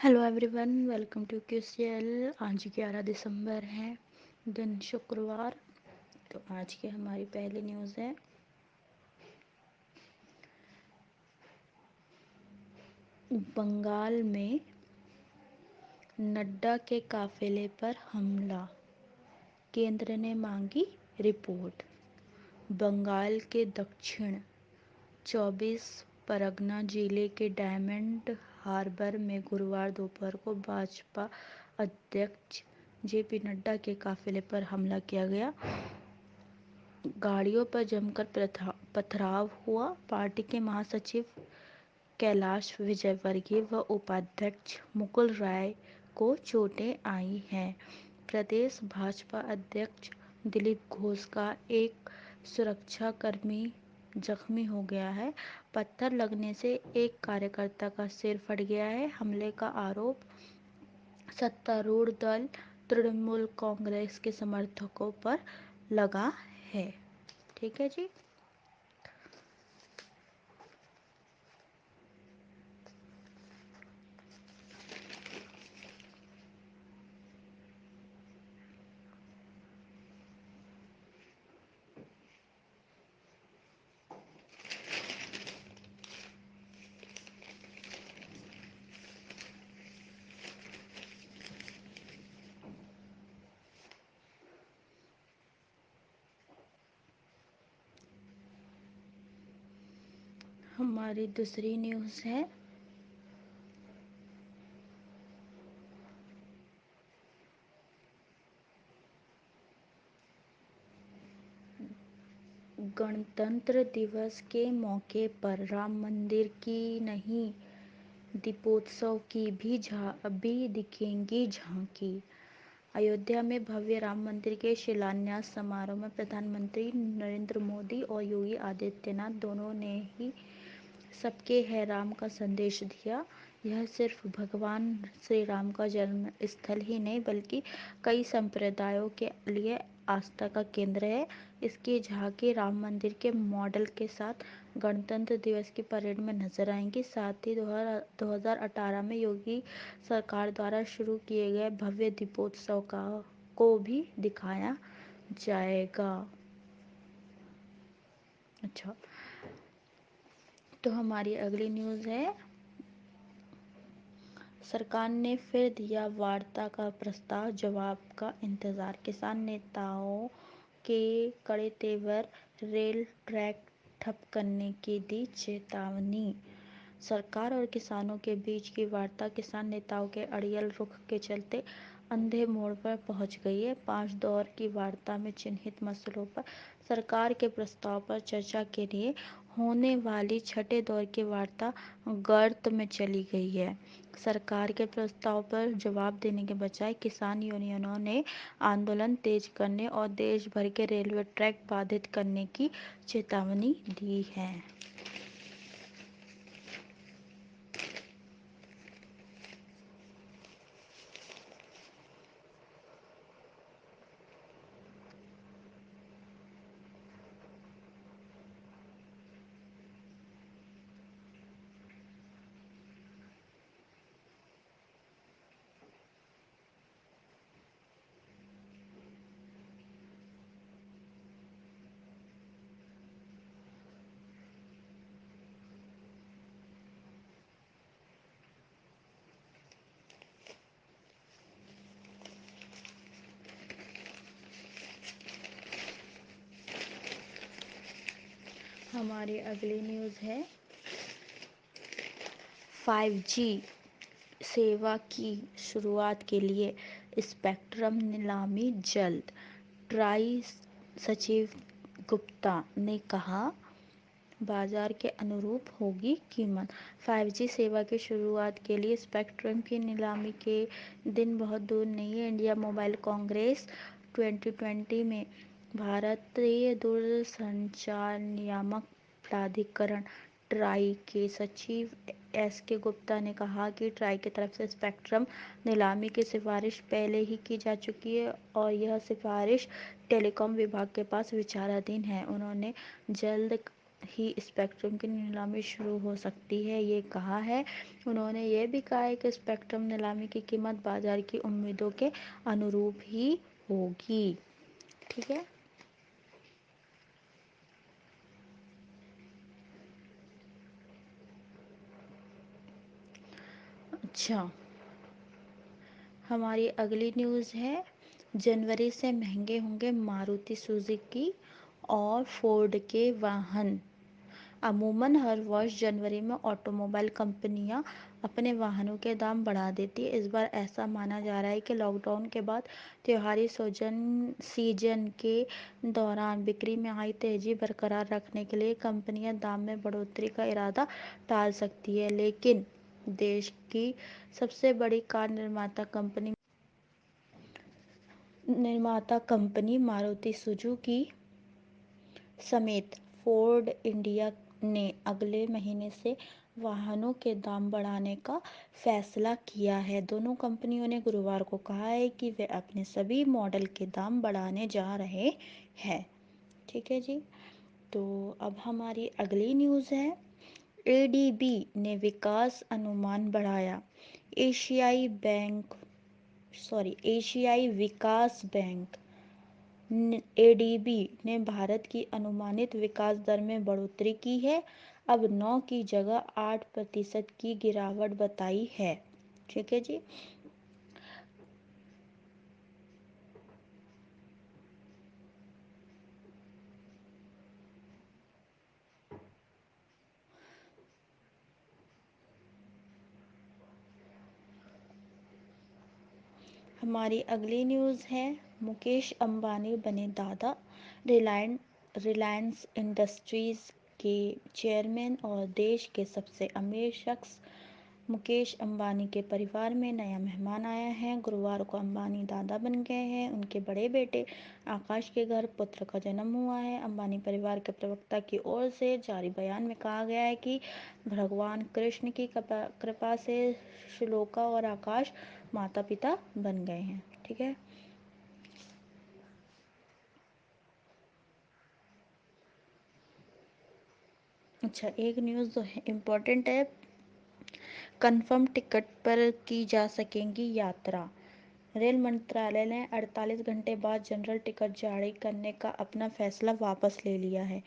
Hello everyone, welcome to QCL. आज 11 दिसंबर है, दिन शुक्रवार। तो आज की हमारी पहली न्यूज़ है, बंगाल में नड्डा के काफिले पर हमला, केंद्र ने मांगी रिपोर्ट। बंगाल के दक्षिण 24 परगना जिले के डायमंड हार्बर में गुरुवार दोपहर को भाजपा अध्यक्ष जेपी नड्डा के काफिले पर हमला किया गया। गाड़ियों पर जमकर पथराव हुआ। पार्टी के महासचिव कैलाश विजयवर्गीय व उपाध्यक्ष मुकुल राय को चोटें आई हैं। प्रदेश भाजपा अध्यक्ष दिलीप घोष का एक सुरक्षाकर्मी जख्मी हो गया है। पत्थर लगने से एक कार्यकर्ता का सिर फट गया है। हमले का आरोप सत्तारूढ़ दल तृणमूल कांग्रेस के समर्थकों पर लगा है। ठीक है जी। हमारी दूसरी न्यूज़ है, गणतंत्र दिवस के मौके पर राम मंदिर की नहीं, दीपोत्सव की भी दिखेंगी झांकी। अयोध्या में भव्य राम मंदिर के शिलान्यास समारोह में प्रधानमंत्री नरेंद्र मोदी और योगी आदित्यनाथ दोनों ने ही सबके है राम का संदेश दिया। यह सिर्फ भगवान श्री राम का जन्म स्थल ही नहीं बल्कि कई संप्रदायों के लिए आस्था का केंद्र है। इसकी झांकी राम मंदिर के मॉडल के साथ गणतंत्र दिवस की परेड में नजर आएंगी। साथ ही 2018 में योगी सरकार द्वारा शुरू किए गए भव्य दीपोत्सव का को भी दिखाया जाएगा। अच्छा, तो हमारी अगली न्यूज़ है, सरकार ने फिर दिया वार्ता का प्रस्ताव, जवाब का इंतजार। किसान नेताओं के कड़े तेवर, रेल ट्रैक ठप करने की दी चेतावनी। सरकार और किसानों के बीच की वार्ता किसान नेताओं के अड़ियल रुख के चलते अंधे मोड़ पर पहुंच गई है। 5 दौर की वार्ता में चिन्हित मसलों पर सरकार के प्रस्ताव पर चर्चा के लिए होने वाली छठे दौर की वार्ता गर्त में चली गई है। सरकार के प्रस्ताव पर जवाब देने के बजाय किसान यूनियनों ने आंदोलन तेज करने और देश भर के रेलवे ट्रैक बाधित करने की चेतावनी दी है। हमारी अगली न्यूज़ है, 5G सेवा की शुरुआत के लिए स्पेक्ट्रम नीलामी जल्द। ट्राई सचिव गुप्ता ने कहा, बाजार के अनुरूप होगी कीमत। 5G सेवा की शुरुआत के लिए स्पेक्ट्रम की नीलामी के दिन बहुत दूर नहीं है। इंडिया मोबाइल कांग्रेस 2020 में भारतीय दूरसंचार नियामक प्राधिकरण ट्राई के सचिव SK गुप्ता ने कहा कि ट्राई की तरफ से स्पेक्ट्रम नीलामी की सिफारिश पहले ही की जा चुकी है और यह सिफारिश टेलीकॉम विभाग के पास विचाराधीन है। उन्होंने जल्द ही स्पेक्ट्रम की नीलामी शुरू हो सकती है, ये कहा है। उन्होंने ये भी कहा है कि स्पेक्ट्रम नीलामी की कीमत बाजार की उम्मीदों के अनुरूप ही होगी। ठीक है। अच्छा, हमारी अगली न्यूज़ है, जनवरी से महंगे होंगे मारुति सुजुकी और फोर्ड के वाहन। अमूमन हर वर्ष जनवरी में ऑटोमोबाइल कंपनियां अपने वाहनों के दाम बढ़ा देती है। इस बार ऐसा माना जा रहा है कि लॉकडाउन के बाद त्योहारी सीजन के दौरान बिक्री में आई तेजी बरकरार रखने के लिए कंपनियां दाम में बढ़ोतरी का इरादा टाल सकती है। लेकिन देश की सबसे बड़ी कार निर्माता कंपनी मारुति सुजुकी समेत फोर्ड इंडिया ने अगले महीने से वाहनों के दाम बढ़ाने का फैसला किया है। दोनों कंपनियों ने गुरुवार को कहा है कि वे अपने सभी मॉडल के दाम बढ़ाने जा रहे हैं। ठीक है जी। तो अब हमारी अगली न्यूज़ है, एडीबी ने विकास अनुमान बढ़ाया। एशियाई विकास बैंक एडीबी ने भारत की अनुमानित विकास दर में बढ़ोतरी की है, अब 9 की जगह 8% की गिरावट बताई है। ठीक है जी। हमारी अगली न्यूज़ है, मुकेश अंबानी बने दादा। रिलायंस इंडस्ट्रीज के चेयरमैन और देश के सबसे अमीर शख्स मुकेश अंबानी के परिवार में नया मेहमान आया है। गुरुवार को अंबानी दादा बन गए हैं। उनके बड़े बेटे आकाश के घर पुत्र का जन्म हुआ है। अंबानी परिवार के प्रवक्ता की ओर से जारी बयान में कहा गया है कि भगवान कृष्ण की कृपा से श्लोका और आकाश माता पिता बन गए हैं। ठीक है। अच्छा, एक न्यूज़ जो है इम्पोर्टेंट है, कंफर्म टिकट पर की जा सकेगी यात्रा। रेल मंत्रालय ने 48 घंटे बाद जनरल टिकट जारी करने का अपना फैसला वापस ले लिया है।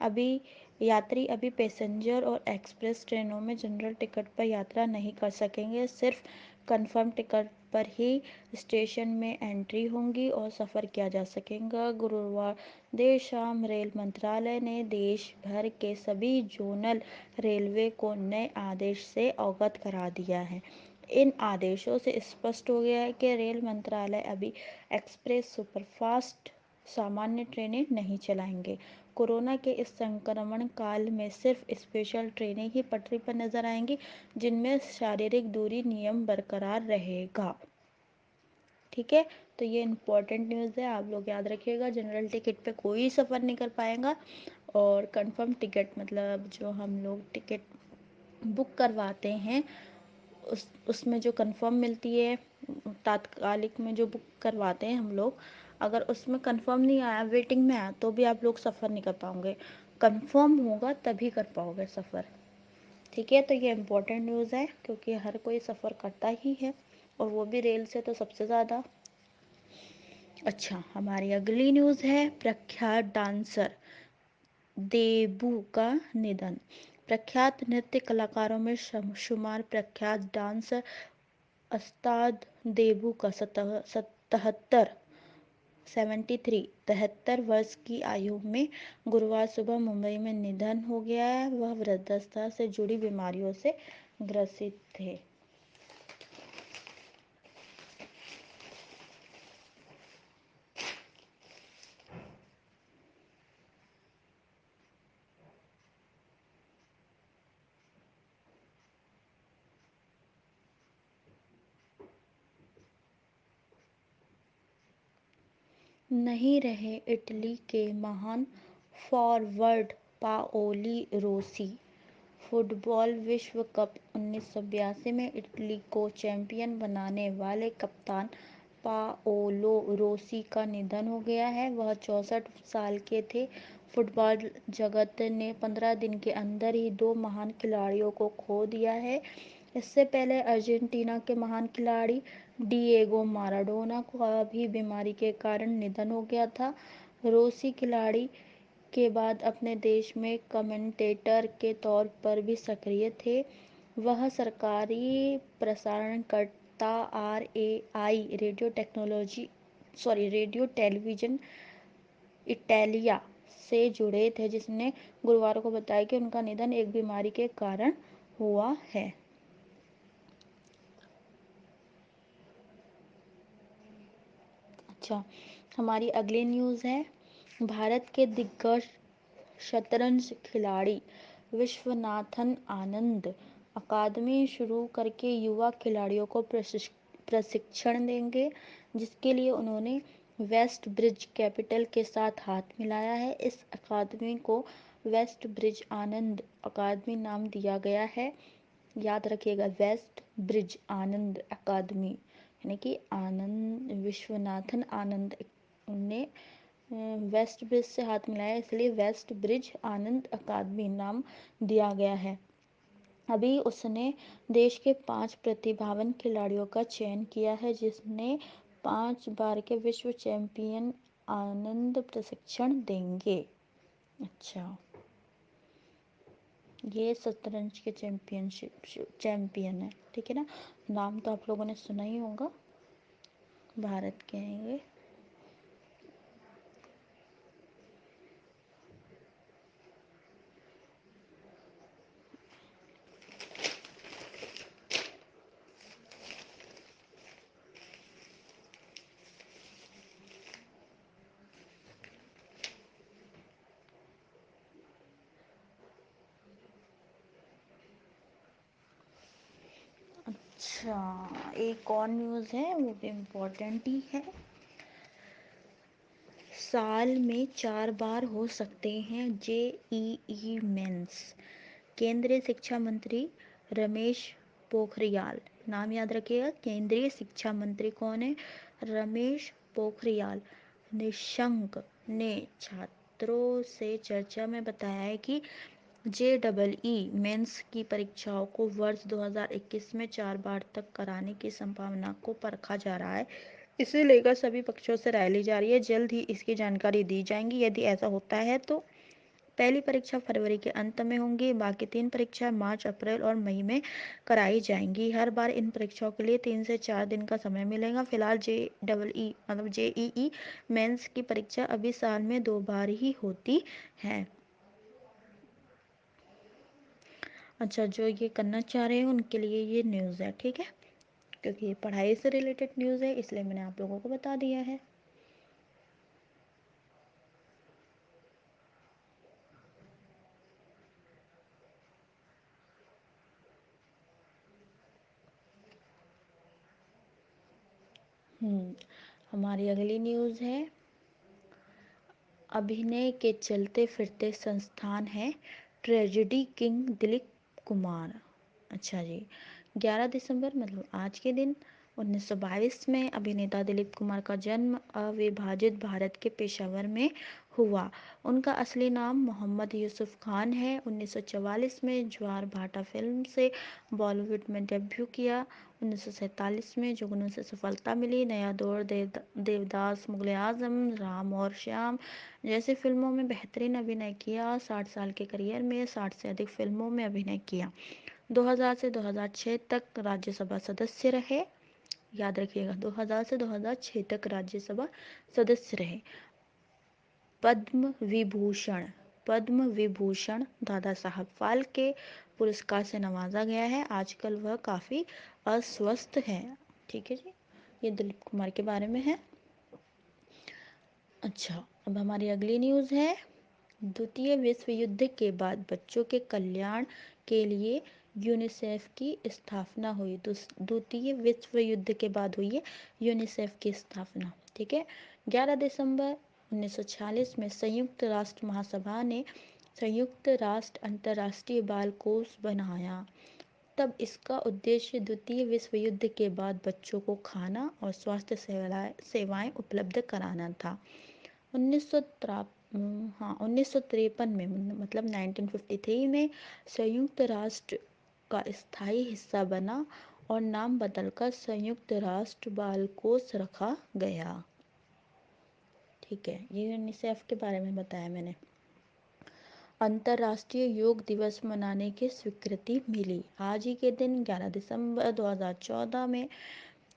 अभी पैसेंजर और एक्सप्रेस ट्रेनों में जनरल टिकट पर यात्रा नहीं कर सकेंगे। सिर्फ कंफर्म टिकट पर ही स्टेशन में एंट्री होगी और सफ़र किया जा सकेगा। गुरुवार देर शाम रेल मंत्रालय ने देश भर के सभी जोनल रेलवे को नए आदेश से अवगत करा दिया है। इन आदेशों से स्पष्ट हो गया है कि रेल मंत्रालय अभी एक्सप्रेस, सुपरफास्ट, सामान्य ट्रेनें नहीं चलाएंगे। कोरोना के इस संक्रमण काल में सिर्फ स्पेशल ट्रेनें ही पटरी पर नजर आएंगी, जिनमें शारीरिक दूरी नियम बरकरार रहेगा। ठीक है। तो ये इम्पोर्टेंट न्यूज़ है, आप लोग याद रखिएगा। जनरल टिकट पे कोई सफ़र नहीं कर पाएगा। और कंफर्म टिकट मतलब जो हम लोग टिकट बुक करवाते हैं, उसमें जो कंफर्म मिलती है, तात्कालिक में जो बुक करवाते हैं हम लोग, अगर उसमें कंफर्म नहीं आया, वेटिंग में आया, तो भी आप लोग सफ़र नहीं कर पाओगे। कंफर्म होगा तभी कर पाओगे सफ़र। ठीक है। तो ये इम्पोर्टेंट न्यूज़ है, क्योंकि हर कोई सफ़र करता ही है, और वो भी रेल से तो सबसे ज़्यादा। अच्छा, हमारी अगली न्यूज़ है, प्रख्यात डांसर देबू का निधन। प्रख्यात नृत्य कलाकारों में शुमार प्रख्यात डांसर उस्ताद देबू का 73 वर्ष की आयु में गुरुवार सुबह मुंबई में निधन हो गया है। वह वृद्धावस्था से जुड़ी बीमारियों से ग्रसित थे। नहीं रहे इटली के महान फॉरवर्ड पाओली रोसी। फुटबॉल विश्व कप 1982 में इटली को चैंपियन बनाने वाले कप्तान पाओलो रोसी का निधन हो गया है। वह 64 साल के थे। फुटबॉल जगत ने 15 दिन के अंदर ही 2 महान खिलाड़ियों को खो दिया है। इससे पहले अर्जेंटीना के महान खिलाड़ी डिएगो माराडोना का भी बीमारी के कारण निधन हो गया था। रूसी खिलाड़ी के बाद अपने देश में कमेंटेटर के तौर पर भी सक्रिय थे। वह सरकारी प्रसारणकर्ता आरएआई रेडियो टेलीविजन इटालिया से जुड़े थे, जिसने गुरुवार को बताया कि उनका निधन एक बीमारी के कारण हुआ है। अच्छा, हमारी अगली न्यूज़ है, भारत के दिग्गज शतरंज खिलाड़ी विश्वनाथन आनंद अकादमी शुरू करके युवा खिलाड़ियों को प्रशिक्षण देंगे, जिसके लिए उन्होंने वेस्ट ब्रिज कैपिटल के साथ हाथ मिलाया है। इस अकादमी को वेस्ट ब्रिज आनंद अकादमी नाम दिया गया है। याद रखिएगा, वेस्ट ब्रिज आनंद अकादमी, यानी कि आनंद विश्वनाथन आनंद ने वेस्ट ब्रिज से हाथ मिलाया, इसलिए वेस्ट ब्रिज आनंद अकादमी नाम दिया गया है। अभी उसने देश के 5 प्रतिभावान खिलाड़ियों का चयन किया है, जिसने 5 बार के विश्व चैंपियन आनंद प्रशिक्षण देंगे। अच्छा, ये शतरंज के चैंपियन है, ठीक है ना। नाम तो आप लोगों ने सुना ही होगा, भारत के हैं ये। अच्छा, एक और न्यूज़ है, वो भी इम्पोर्टेंट ही है। साल में 4 बार हो सकते हैं जेईई मेंस। केंद्रीय शिक्षा मंत्री रमेश पोखरियाल, नाम याद रखिएगा, केंद्रीय शिक्षा मंत्री कौन है? रमेश पोखरियाल निशंक ने छात्रों से चर्चा में बताया है कि जेईई मेंस की परीक्षाओं को वर्ष 2021 में 4 बार तक कराने की संभावना को परखा जा रहा है। इसे लेकर सभी पक्षों से राय ली जा रही है। जल्द ही इसकी जानकारी दी जाएगी। यदि ऐसा होता है तो पहली परीक्षा फरवरी के अंत में होंगी, बाकी 3 परीक्षाएं मार्च, अप्रैल और मई में कराई जाएंगी। हर बार इन परीक्षाओं के लिए 3 से 4 दिन का समय मिलेगा। फिलहाल जेईई मेंस की परीक्षा अभी साल में 2 बार ही होती है। अच्छा, जो ये करना चाह रहे हैं उनके लिए ये न्यूज़ है, ठीक है, क्योंकि ये पढ़ाई से रिलेटेड न्यूज़ है, इसलिए मैंने आप लोगों को बता दिया है। हमारी अगली न्यूज़ है, अभिनय के चलते फिरते संस्थान है ट्रेजेडी किंग दिलीप कुमार। अच्छा जी, 11 दिसंबर मतलब आज के दिन 1922 में अभिनेता दिलीप कुमार का जन्म अविभाजित भारत के पेशावर में हुआ। उनका असली नाम मोहम्मद यूसुफ खान है। 1944 में ज्वार भाटा फिल्म से बॉलीवुड में डेब्यू किया। 1947 में जुगनू से सफलता मिली। नया दौर, देवदास, मुगले आजम, राम और श्याम जैसी फिल्मों में बेहतरीन अभिनय किया। 60 साल के करियर में 60 से अधिक फिल्मों में अभिनय किया। 2000 से 2006 तक राज्यसभा सदस्य रहे। याद रखिएगा, 2000 से 2006 तक राज्यसभा सदस्य रहे। पद्म विभूषण दादा साहब फाल्के पुरस्कार से नवाजा गया है। आजकल वह काफ़ी अस्वस्थ है, ठीक है जी। ये दिलीप कुमार के बारे में है। अच्छा, अब हमारी अगली न्यूज़ है, द्वितीय विश्व युद्ध के बाद बच्चों के कल्याण के लिए यूनिसेफ की स्थापना हुई। द्वितीय विश्व युद्ध के बाद हुई है यूनिसेफ की स्थापना, ठीक है। 11 दिसंबर 1946 में संयुक्त राष्ट्र महासभा ने संयुक्त राष्ट्र अंतर्राष्ट्रीय बाल कोष बनाया। तब इसका उद्देश्य द्वितीय विश्व युद्ध के बाद बच्चों को खाना और स्वास्थ्य सेवाएं उपलब्ध कराना था। 1953 हाँ 1953 में, मतलब 1953 में संयुक्त राष्ट्र का स्थायी हिस्सा बना और नाम बदलकर संयुक्त राष्ट्र बाल कोष रखा गया। ठीक है, ये यूनिसेफ के बारे में बताया मैंने। अंतर्राष्ट्रीय योग दिवस मनाने की स्वीकृति मिली। आज ही के दिन 11 दिसंबर 2014 में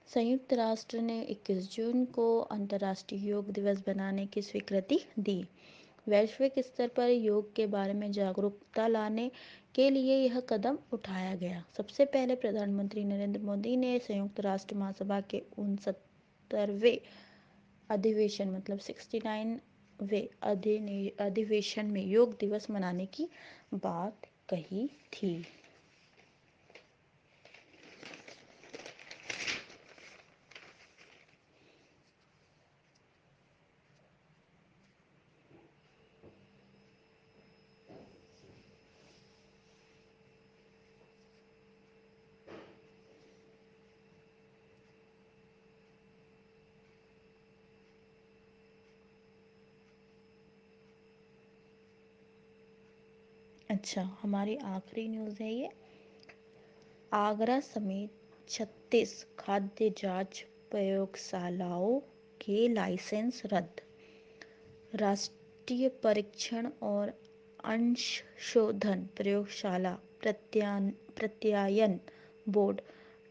संयुक्त राष्ट्र ने 21 जून को अंतर्राष्ट्रीय योग दिवस बनाने की स्वीकृति दी। वैश्विक स्तर पर योग के बारे में जागरूकता लाने के लिए यह कदम उठाया गया। सबसे पहले प्रधानमंत्री नरेंद्र मोदी ने संयुक्त राष्ट्र महासभा के 69वें अधिवेशन, मतलब 69वें अधिवेशन में योग दिवस मनाने की बात कही थी। अच्छा, हमारी आखिरी न्यूज़ है ये। आगरा समेत 36 खाद्य जांच प्रयोगशालाओं के लाइसेंस रद्द। राष्ट्रीय परीक्षण और अंशशोधन प्रयोगशाला प्रत्यायन बोर्ड,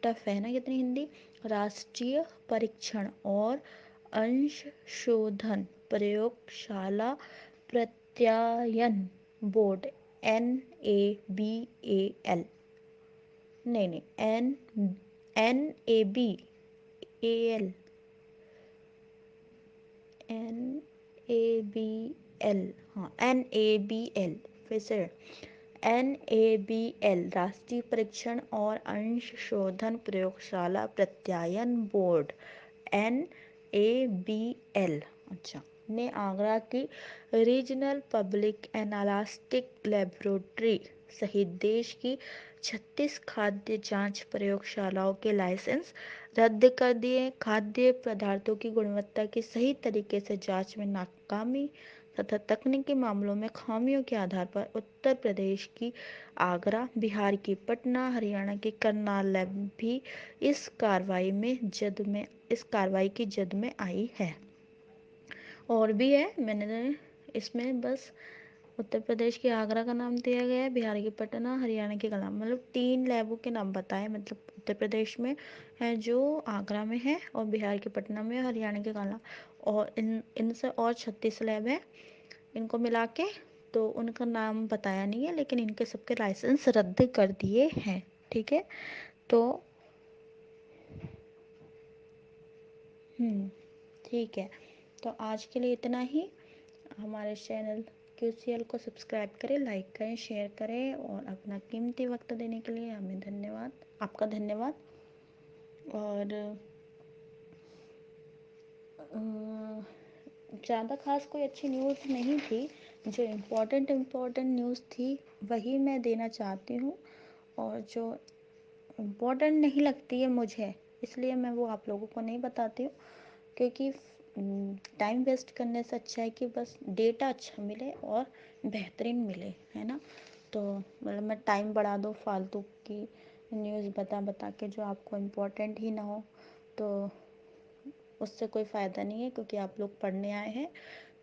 टफ है ना कितनी हिंदी, राष्ट्रीय परीक्षण और अंशशोधन प्रयोगशाला प्रत्यायन बोर्ड NABAL, नहीं NABAL, NABL, हाँ NABL, फिर से NABL राष्ट्रीय परीक्षण और अंशशोधन प्रयोगशाला प्रत्यायन बोर्ड NABL, अच्छा, ने आगरा की रीजनल पब्लिक एनालिटिक लेबोरेटरी सहित देश की 36 खाद्य जांच प्रयोगशालाओं के लाइसेंस रद्द कर दिए। खाद्य पदार्थों की गुणवत्ता की सही तरीके से जांच में नाकामी तथा तकनीकी मामलों में खामियों के आधार पर उत्तर प्रदेश की आगरा, बिहार की पटना, हरियाणा की करनाल लैब भी इस कार्रवाई की जद में आई है। और भी है, मैंने इसमें बस उत्तर प्रदेश के आगरा का नाम दिया गया है, बिहार की पटना, हरियाणा के कलाम, मतलब 3 लैबों के नाम बताए, मतलब उत्तर प्रदेश में है जो आगरा में है, और बिहार के पटना में, हरियाणा के कलाम, और इनसे और 36 लैब है, इनको मिला के तो उनका नाम बताया नहीं है, लेकिन इनके सबके लाइसेंस रद्द कर दिए हैं। ठीक है, तो ठीक है, तो आज के लिए इतना ही। हमारे चैनल QCL को सब्सक्राइब करें, लाइक करें, शेयर करें, और अपना कीमती वक्त देने के लिए हमें धन्यवाद, आपका धन्यवाद। और ज़्यादा खास कोई अच्छी न्यूज़ नहीं थी, जो इम्पोर्टेंट न्यूज़ थी वही मैं देना चाहती हूँ, और जो इम्पोर्टेंट नहीं लगती है मुझे, इसलिए मैं वो आप लोगों को नहीं बताती हूँ, क्योंकि टाइम वेस्ट करने से अच्छा है कि बस डेटा अच्छा मिले और बेहतरीन मिले, है ना। तो मतलब मैं टाइम बढ़ा दूँ फालतू की न्यूज़ बता बता के जो आपको इम्पोर्टेंट ही ना हो, तो उससे कोई फ़ायदा नहीं है, क्योंकि आप लोग पढ़ने आए हैं।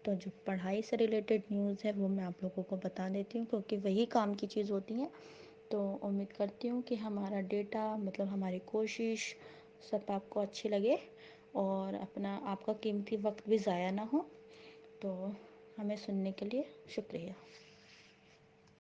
तो जो पढ़ाई से रिलेटेड न्यूज़ है वो मैं आप लोगों को बता देती हूँ, क्योंकि वही काम की चीज़ होती है। तो उम्मीद करती हूँ कि हमारा डेटा, मतलब हमारी कोशिश सब आपको अच्छी लगे, और अपना आपका कीमती वक्त भी ज़ाया ना हो। तो हमें सुनने के लिए शुक्रिया।